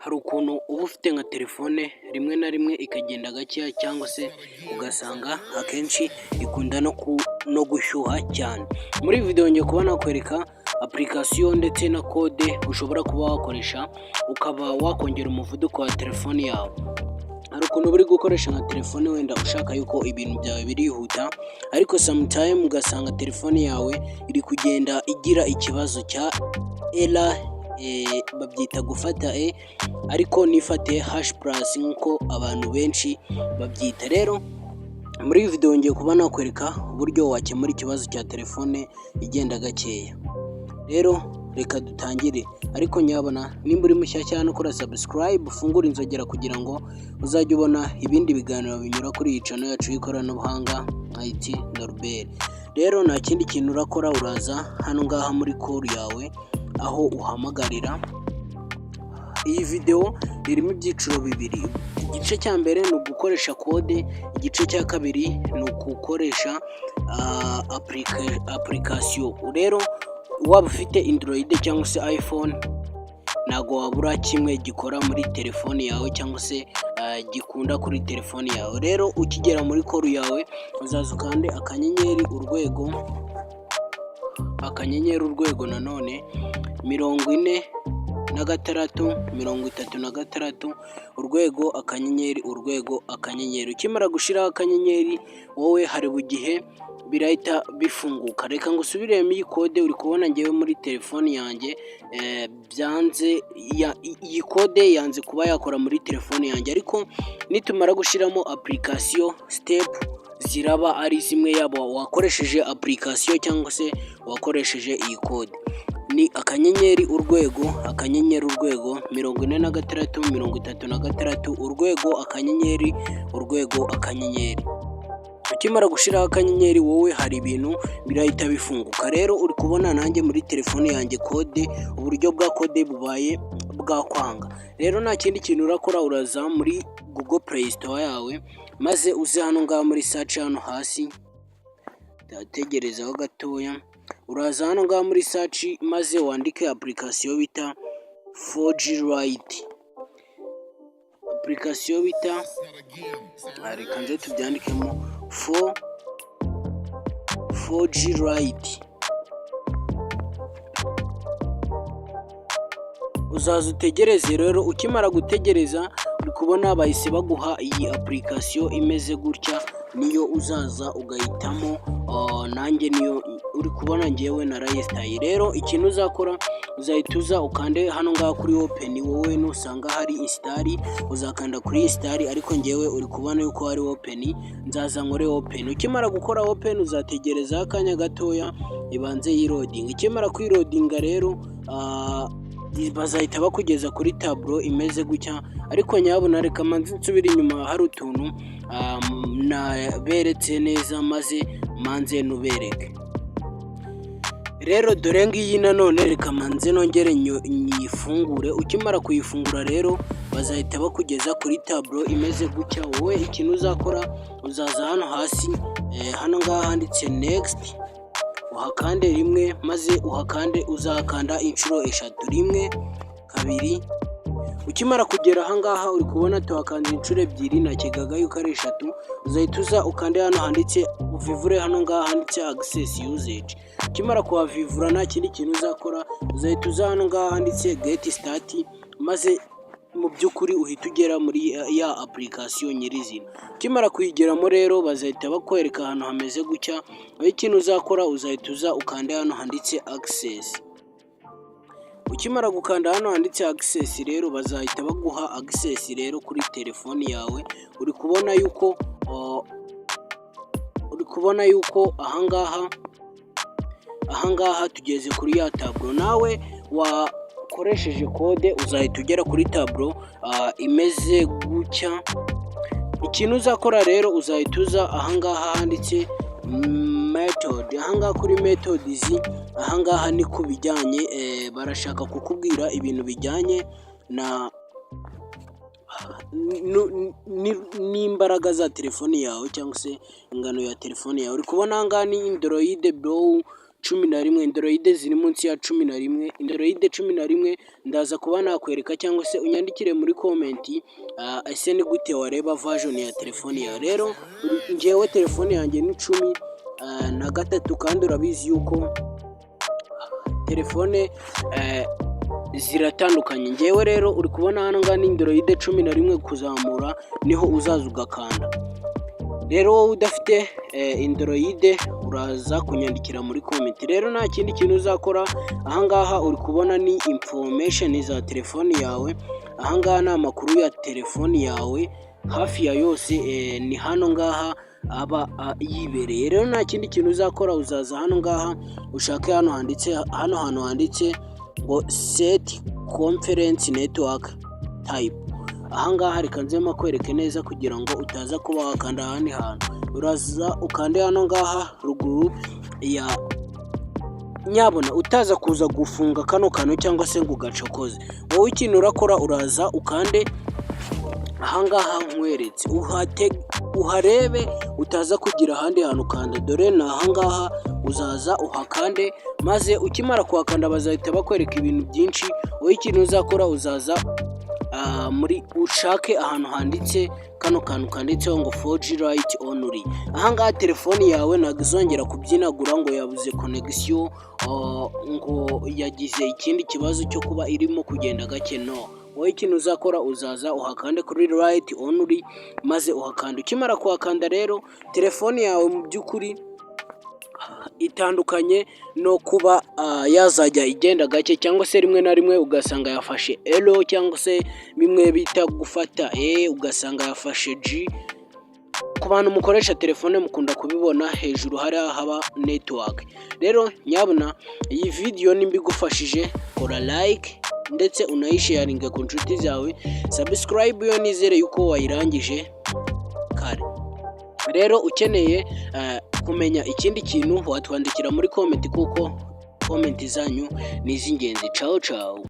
Hari ukuntu uba ufite nka telefone rimwe na rimwe ikagenda gakeya cyangwa se ugasanga akenshi ikunda no gushyuha cyane. Muri iyi video ngiye kuba nakwereka application ndetse na code ushobora kuba wakoresha ukaba wakongera umuvuduko wa telefone yawe. Hari ukuntu uri gukoresha nka telefone wenda ushaka yuko ibintu byawe birihuta, ariko sometime ugasanga telefone yawe iri kugenda igira ikibazo cya error, babyita gufata ariko nifate hash plus nkuko abantu benshi babyita. Rero muri iyi video ngiye kuba nakwereka uburyo wakemura ikibazo cya telefone igenda gakeya. Rero reka dutangire, ariko nyabona nimba uri mushya cyane ukora subscribe, ufungura inzogera kugira ngo uzajye ubona ibindi biganiro binyura kuri iyi channel yacu y'ikoranabuhanga IT Norbert. Rero nta kindi kintu urakora, uraza hano ngaha muri call yawe aho uhamagarira. Iyi video irimo ibyiciro bibiri. Igice cya mbere ni ugukoresha code, igice cya kabiri ni ugukoresha application. Rero waba ufite Android cyangwa se iPhone, ntago wabura kimwe gikora muri telefone yawe cyangwa se gikunda kuri telefone yawe. Rero ukigera muri call yawe uzaza ukande akanyenyeri urwego nanone 46 urwego akanyenyeri. Ukimara gushiraho akanyenyeri wowe hari bugihe birahita bifunguka. Reka ngo usubiremo iyi code uri kubona ngewe muri telefone yanjye byanze, iyi code yanze kuba yakora muri telefone yanjye, ariko nitumara gushiramo application step ziraba ari zimwe, yaba wakoresheje application cyangwa se wakoresheje iyi code. Ni akanyenyeri urwego 46 urwego akanyenyeri. Ukimara gushiraho akanyenyeri wowe hari ibintu birahita bifunguka. Rero uri kubona nanjye muri telefone yanjye code, uburyo bwa code bubaye bwakwanga. Rero nta kindi kintu urakora, uraza muri Google Play Store yawe maze uze hano ngaha muri search hano hasi, ndategerezaho gatoya. Uraza hano ngaha muri search maze wandike application bita 4G Lite. Application bita, reka nze tubyandikemo 4G Lite. Uzaza utegereze. Rero ukimara gutegereza uri kubona bahise baguha iyi application imeze gutya, niyo uzaza ugahitamo. Nanjye niyo uri kubona ngewe na Rayestyle. Rero ikintu uzakora uzahita uza ukande hano ngaha kuri open. Wowe nusanga hari install uzakanda kuri install, ariko ngewe uri kubona yuko hari open, nzaza nkore open. Ukimara gukora open uzategereza akanya gatoya ibanze yiloading. Ikimara kwiloadinga rero bazahita bakugeza kuri tableau imeze gutya, ariko nyabona reka manzi nsubira inyuma, hari utuntu naberetse neza maze manze nubereke. Rero dore ngiyi nanone reka manze nongere nyifungure. Ukimara kuyifungura rero bazahita bakugeza kuri tableau imeze gutya. Wowe ikintu uzakora uzaza hano hasi, hano ngaha handitse next, uhakande rimwe maze uzakanda inshuro 3, 1 2. Ukimara kugera aha ngaha uri kubona tuhakanda inshuro 2, nakegaga yuko ari 3. Uzahita uza ukande hano handitse uvivure, hano ngaha handitse access usage. Ukimara kuhavivura nta kindi kintu uzakora, uzahita uza hano ngaha handitse get start, maze mu by'ukuri uhita ugera muri ya application nyirizina. Ukimara kuyigeramo rero bazahita bakwereka ahantu hameze gutya. Ikintu uzakora uzahita uza ukanda hano handitse access. Ukimara gukanda hano handitse access rero bazahita baguha access rero kuri telefone yawe. Uri kubona yuko ahangaha tugeze kuri ya tableau. Nawe wakoresheje code uzahita ugera kuri tableau imeze gutya. Ikintu uzakora rero uzahita uza ahangaha handitse method. Ahangaha kuri methods, ahangaha ni ku bijyanye, barashaka kukubwira ibintu bijyanye n'imbaraga za telefone yawe cyangwa se ingano ya telefone yawe. Uri kubona ahangaha ni Android Bro 11, Android ziri munsi ya 11, Android 11 ndaza kuba nakwereka cyangwa se unyandikire muri comment ese ni gute wareba version ya telefone yawe. Rero njyewe telefone yanjye ni 13 kandi urabizi yuko telefone ziratandukanye. Njyewe rero uri kubona hano ngana Android 11 kuzamura niho uzaza ugakanda. Rero wowe udafite Android uraza kunyandikira muri comment. Rero nta kindi kintu uzakora, ahangaha uri kubona ni information za telefone yawe, ahangaha ni amakuru ya telefone yawe hafi ya yose ni hano ngaha aba yibereye. Rero nta kindi kintu uzakora, uzaza hano ngaha ushake hano hantu handitse ngo set conference network type. Ahangaha reka nzema kwereke neza kugira ngo utaza kuba wakanda ahandi hantu. Uraza ukande hano ngaha ruguru ya nyabona, utaza kuza gufunga kano kantu cyangwa se ngo ugacokoze. Wowe ikintu urakora uraza ukande ahangaha nkweretse, uharebe utaza kugira ahandi hantu kanda. Dore na ahangaha uzaza uhakande, maze ukimara kuhakanda bazahita bakwereka ibintu byinshi. Wowe ikintu uzakora uzaza muri ushake ahantu handitse kano kantu kanditseho ngo 4G Lite only. Ahangaha telefone yawe nagizongera kubyinagura ngo yabuze connection, ngo yagize ikindi kibazo cyo kuba irimo kugenda gake. No, wowe ikintu uzakora uzaza uhakande kuri Lite only, maze uhakanda. Ukimara kuhakanda rero telefone yawe mu by'ukuri itandukanye no kuba yazajya igenda gake cyangwa se rimwe na rimwe ugasanga yafashe L cyangwa se bimwe bita gufata ugasanga yafashe G. Ku bantu mukoresha telefone mukunda kubibona hejuru hari haba network. Rero nyabona iyi video nimbigufashije kora like ndetse unayisharinge ku nshuti zawe, subscribe yo nizere yuko wayirangije kare. Rero ukeneye kumenya ikindi kintu watwandikira muri comment kuko comment zanyu ni iz'ingenzi. Ciao ciao.